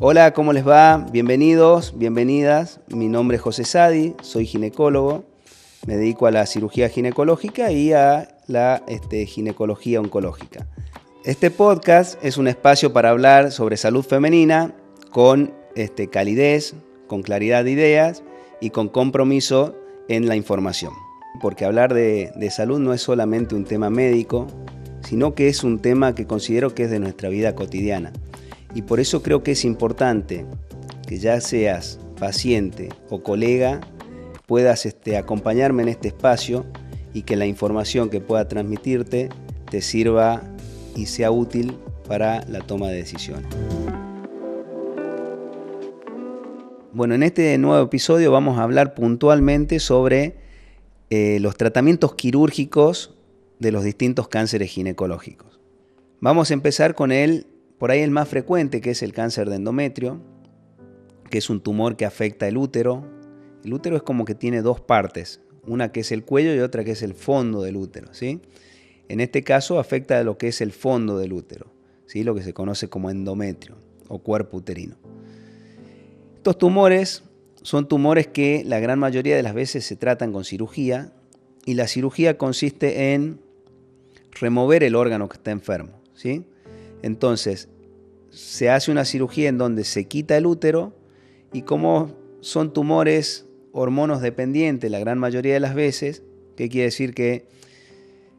Hola, ¿cómo les va? Bienvenidos, bienvenidas. Mi nombre es José Sadi, soy ginecólogo. Me dedico a la cirugía ginecológica y a la ginecología oncológica. Este podcast es un espacio para hablar sobre salud femenina con calidez, con claridad de ideas y con compromiso en la información. Porque hablar de salud no es solamente un tema médico, sino que es un tema que considero que es de nuestra vida cotidiana. Y por eso creo que es importante que ya seas paciente o colega, puedas acompañarme en este espacio y que la información que pueda transmitirte te sirva y sea útil para la toma de decisiones. Bueno, en este nuevo episodio vamos a hablar puntualmente sobre los tratamientos quirúrgicos de los distintos cánceres ginecológicos. Vamos a empezar con por ahí el más frecuente, que es el cáncer de endometrio, que es un tumor que afecta el útero. El útero es como que tiene dos partes, una que es el cuello y otra que es el fondo del útero, ¿sí? En este caso afecta lo que es el fondo del útero, ¿sí? Lo que se conoce como endometrio o cuerpo uterino. Estos tumores son tumores que la gran mayoría de las veces se tratan con cirugía, y la cirugía consiste en remover el órgano que está enfermo, ¿sí? Entonces, se hace una cirugía en donde se quita el útero, y como son tumores hormonos dependientes la gran mayoría de las veces, ¿qué quiere decir? Que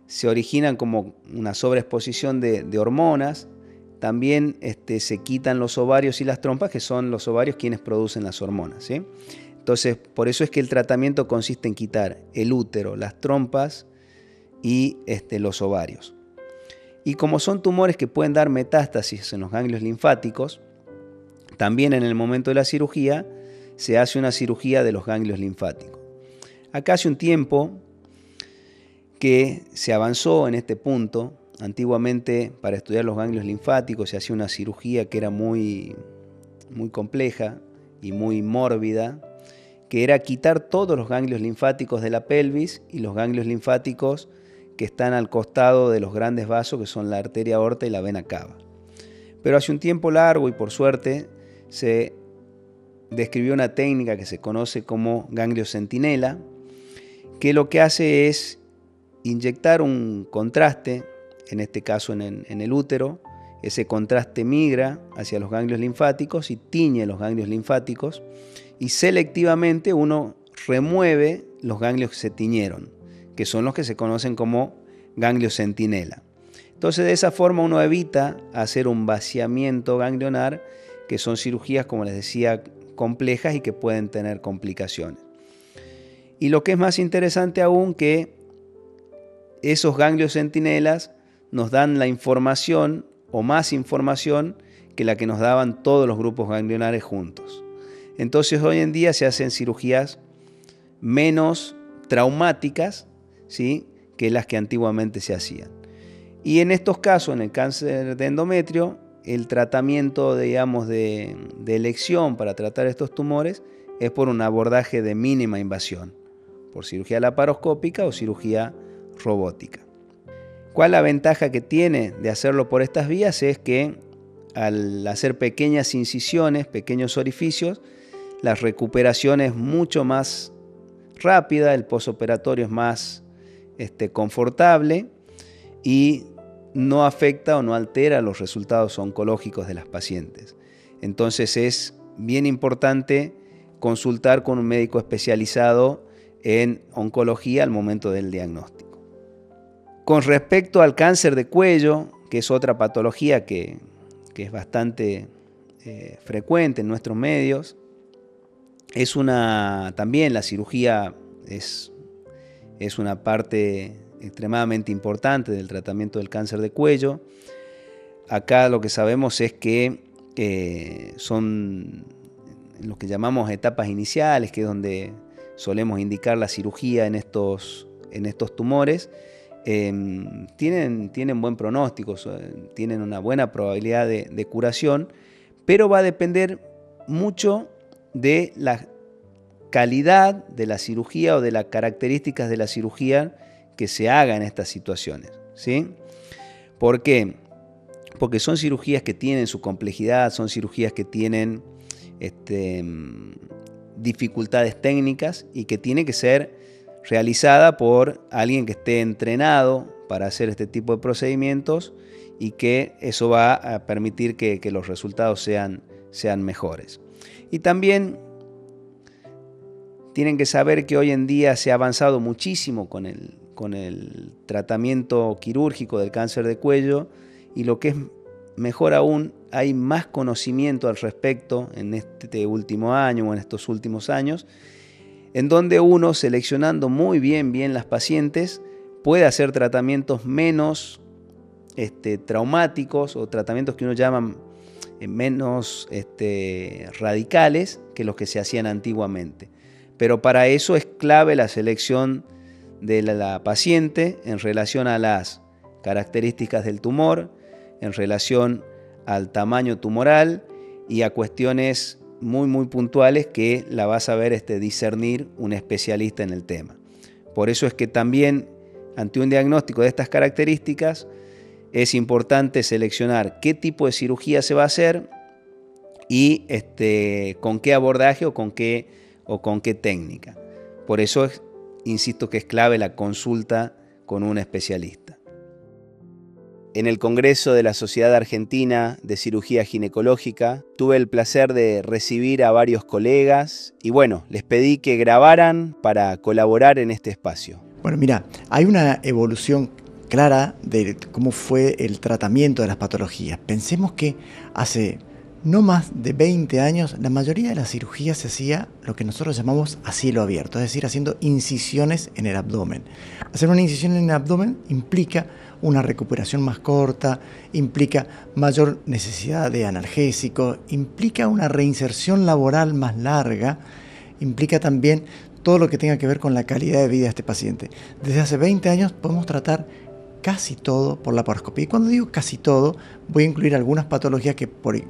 se originan como una sobreexposición de hormonas. También se quitan los ovarios y las trompas, que son los ovarios quienes producen las hormonas, ¿sí? Entonces, por eso es que el tratamiento consiste en quitar el útero, las trompas y los ovarios. Y como son tumores que pueden dar metástasis en los ganglios linfáticos, también en el momento de la cirugía se hace una cirugía de los ganglios linfáticos. Acá hace un tiempo que se avanzó en este punto. Antiguamente, para estudiar los ganglios linfáticos se hacía una cirugía que era muy compleja y muy mórbida, que era quitar todos los ganglios linfáticos de la pelvis y los ganglios linfáticos que están al costado de los grandes vasos, que son la arteria aorta y la vena cava. Pero hace un tiempo largo, y por suerte, se describió una técnica que se conoce como ganglio centinela, que lo que hace es inyectar un contraste, en este caso en el útero. Ese contraste migra hacia los ganglios linfáticos y tiñe los ganglios linfáticos, y selectivamente uno remueve los ganglios que se tiñeron, que son los que se conocen como ganglio centinela. Entonces, de esa forma uno evita hacer un vaciamiento ganglionar, que son cirugías, como les decía, complejas y que pueden tener complicaciones. Y lo que es más interesante aún, que esos ganglios centinelas nos dan la información o más información que la que nos daban todos los grupos ganglionares juntos. Entonces, hoy en día se hacen cirugías menos traumáticas, ¿sí?, que las que antiguamente se hacían. Y en estos casos, en el cáncer de endometrio, el tratamiento, digamos, de elección para tratar estos tumores es por un abordaje de mínima invasión, por cirugía laparoscópica o cirugía robótica. ¿Cuál es la ventaja que tiene de hacerlo por estas vías? Es que al hacer pequeñas incisiones, pequeños orificios, la recuperación es mucho más rápida, el posoperatorio es más confortable y no afecta o no altera los resultados oncológicos de las pacientes. Entonces es bien importante consultar con un médico especializado en oncología al momento del diagnóstico. Con respecto al cáncer de cuello, que es otra patología que es bastante frecuente en nuestros medios, también la cirugía es una parte extremadamente importante del tratamiento del cáncer de cuello. Acá lo que sabemos es que son lo que llamamos etapas iniciales, que es donde solemos indicar la cirugía en estos tumores. Tienen buen pronóstico, tienen una buena probabilidad de curación, pero va a depender mucho de la calidad de la cirugía o de las características de la cirugía que se haga en estas situaciones, ¿sí? ¿Por qué? porque son cirugías que tienen su complejidad, son cirugías que tienen dificultades técnicas y que tiene que ser realizada por alguien que esté entrenado para hacer este tipo de procedimientos y que eso va a permitir que los resultados sean mejores. Y también tienen que saber que hoy en día se ha avanzado muchísimo con el tratamiento quirúrgico del cáncer de cuello, y lo que es mejor aún, hay más conocimiento al respecto en este último año o en estos últimos años, en donde uno, seleccionando muy bien las pacientes, puede hacer tratamientos menos traumáticos o tratamientos que uno llama menos radicales que los que se hacían antiguamente. Pero para eso es clave la selección de la paciente en relación a las características del tumor, en relación al tamaño tumoral y a cuestiones muy puntuales que la va a saber discernir un especialista en el tema. Por eso es que también ante un diagnóstico de estas características es importante seleccionar qué tipo de cirugía se va a hacer y con qué abordaje o con qué técnica. Por eso insisto que es clave la consulta con un especialista. En el Congreso de la Sociedad Argentina de Cirugía Ginecológica tuve el placer de recibir a varios colegas y bueno, les pedí que grabaran para colaborar en este espacio. Bueno, mira, hay una evolución clara de cómo fue el tratamiento de las patologías. Pensemos que hace no más de 20 años la mayoría de las cirugías se hacía lo que nosotros llamamos a cielo abierto, es decir, haciendo incisiones en el abdomen. Hacer una incisión en el abdomen implica una recuperación más corta, implica mayor necesidad de analgésicos, implica una reinserción laboral más larga, implica también todo lo que tenga que ver con la calidad de vida de este paciente. Desde hace 20 años podemos tratar casi todo por laparoscopía. Y cuando digo casi todo, voy a incluir algunas patologías que por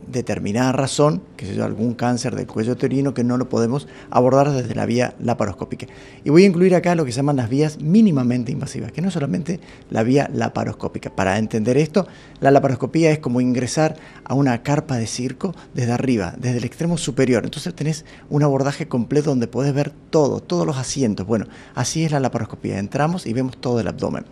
determinada razón, que sea algún cáncer del cuello uterino, que no lo podemos abordar desde la vía laparoscópica. Y voy a incluir acá lo que se llaman las vías mínimamente invasivas, que no es solamente la vía laparoscópica. Para entender esto, la laparoscopía es como ingresar a una carpa de circo desde arriba, desde el extremo superior. Entonces tenés un abordaje completo donde podés ver todos los asientos. Bueno, así es la laparoscopía. Entramos y vemos todo el abdomen.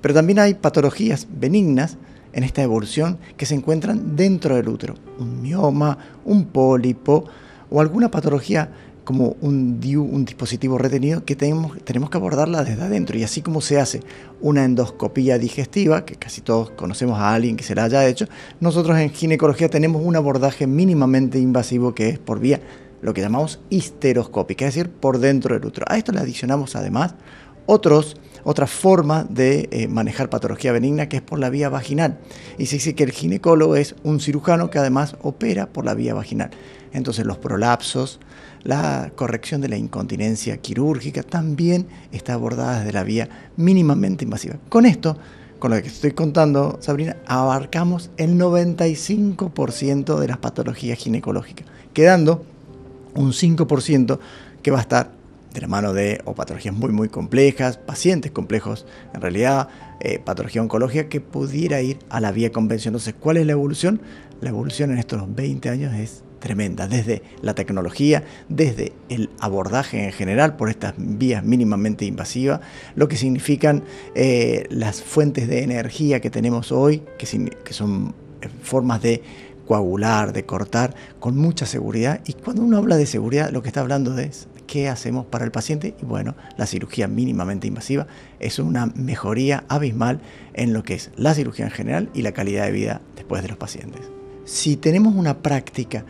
Pero también hay patologías benignas en esta evolución que se encuentran dentro del útero. Un mioma, un pólipo o alguna patología como un DIU, un dispositivo retenido, que tenemos que abordarla desde adentro. Y así como se hace una endoscopía digestiva, que casi todos conocemos a alguien que se la haya hecho, nosotros en ginecología tenemos un abordaje mínimamente invasivo que es por vía, lo que llamamos histeroscópica, es decir, por dentro del útero. A esto le adicionamos además otra forma de manejar patología benigna, que es por la vía vaginal. Y se dice que el ginecólogo es un cirujano que además opera por la vía vaginal. Entonces los prolapsos, la corrección de la incontinencia quirúrgica también está abordada desde la vía mínimamente invasiva. Con esto, con lo que estoy contando, Sabrina, abarcamos el 95% de las patologías ginecológicas, quedando un 5% que va a estar de la mano de patologías muy complejas, pacientes complejos, en realidad patología oncológica que pudiera ir a la vía convencional. Entonces, ¿cuál es la evolución? La evolución en estos 20 años es tremenda, desde la tecnología, desde el abordaje en general por estas vías mínimamente invasivas, lo que significan las fuentes de energía que tenemos hoy, que son formas de coagular, de cortar con mucha seguridad. Y cuando uno habla de seguridad, lo que está hablando es qué hacemos para el paciente. Y bueno, la cirugía mínimamente invasiva es una mejoría abismal en lo que es la cirugía en general y la calidad de vida después de los pacientes. Si tenemos una práctica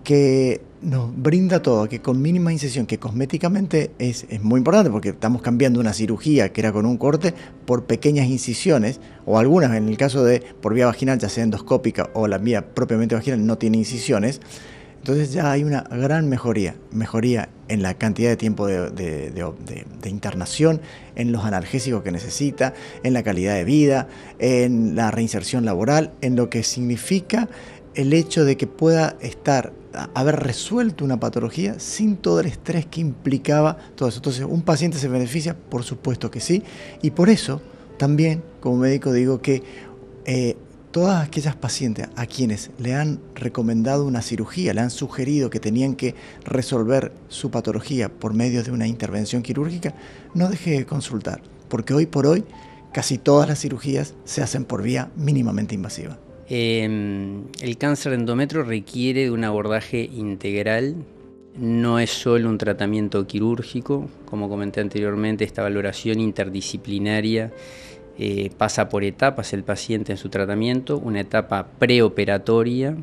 que nos brinda todo, que con mínima incisión, que cosméticamente es muy importante, porque estamos cambiando una cirugía que era con un corte por pequeñas incisiones, o algunas, en el caso de por vía vaginal, ya sea endoscópica o la vía propiamente vaginal, no tiene incisiones. Entonces ya hay una gran mejoría en la cantidad de tiempo de internación, en los analgésicos que necesita, en la calidad de vida, en la reinserción laboral, en lo que significa el hecho de que pueda haber resuelto una patología sin todo el estrés que implicaba todo eso. Entonces, ¿un paciente se beneficia? Por supuesto que sí. Y por eso también, como médico, digo que todas aquellas pacientes a quienes le han recomendado una cirugía, le han sugerido que tenían que resolver su patología por medio de una intervención quirúrgica, no deje de consultar, porque hoy por hoy casi todas las cirugías se hacen por vía mínimamente invasiva. El cáncer de endometrio requiere de un abordaje integral. No es solo un tratamiento quirúrgico, como comenté anteriormente, esta valoración interdisciplinaria pasa por etapas el paciente en su tratamiento, una etapa preoperatoria,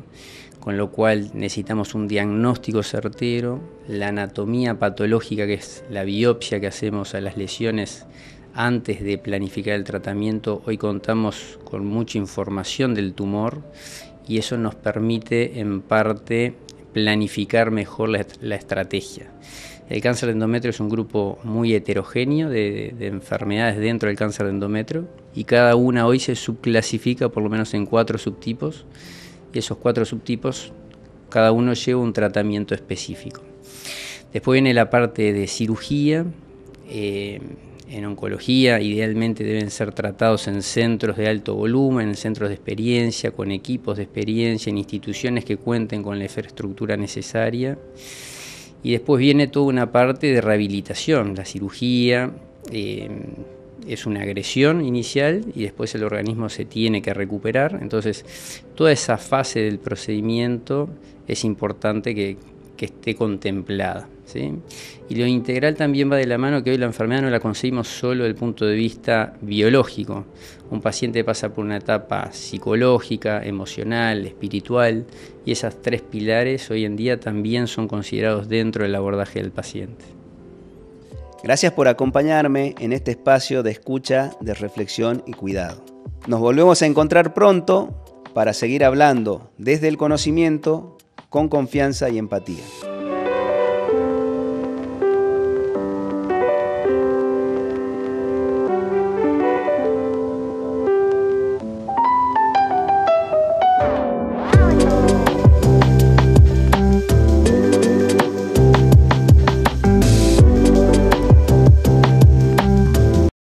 con lo cual necesitamos un diagnóstico certero, la anatomía patológica, que es la biopsia que hacemos a las lesiones antes de planificar el tratamiento. Hoy contamos con mucha información del tumor y eso nos permite en parte planificar mejor la estrategia. El cáncer de endometrio es un grupo muy heterogéneo de enfermedades dentro del cáncer de endometrio y cada una hoy se subclasifica por lo menos en 4 subtipos y esos 4 subtipos cada uno lleva un tratamiento específico. Después viene la parte de cirugía. En oncología idealmente deben ser tratados en centros de alto volumen, en centros de experiencia, con equipos de experiencia, en instituciones que cuenten con la infraestructura necesaria. Y después viene toda una parte de rehabilitación. La cirugía es una agresión inicial y después el organismo se tiene que recuperar. Entonces, toda esa fase del procedimiento es importante que esté contemplada, ¿sí? Y lo integral también va de la mano, que hoy la enfermedad no la concebimos solo desde el punto de vista biológico. Un paciente pasa por una etapa psicológica, emocional, espiritual, y esas 3 pilares hoy en día también son considerados dentro del abordaje del paciente. Gracias por acompañarme en este espacio de escucha, de reflexión y cuidado. Nos volvemos a encontrar pronto para seguir hablando desde el conocimiento, con confianza y empatía.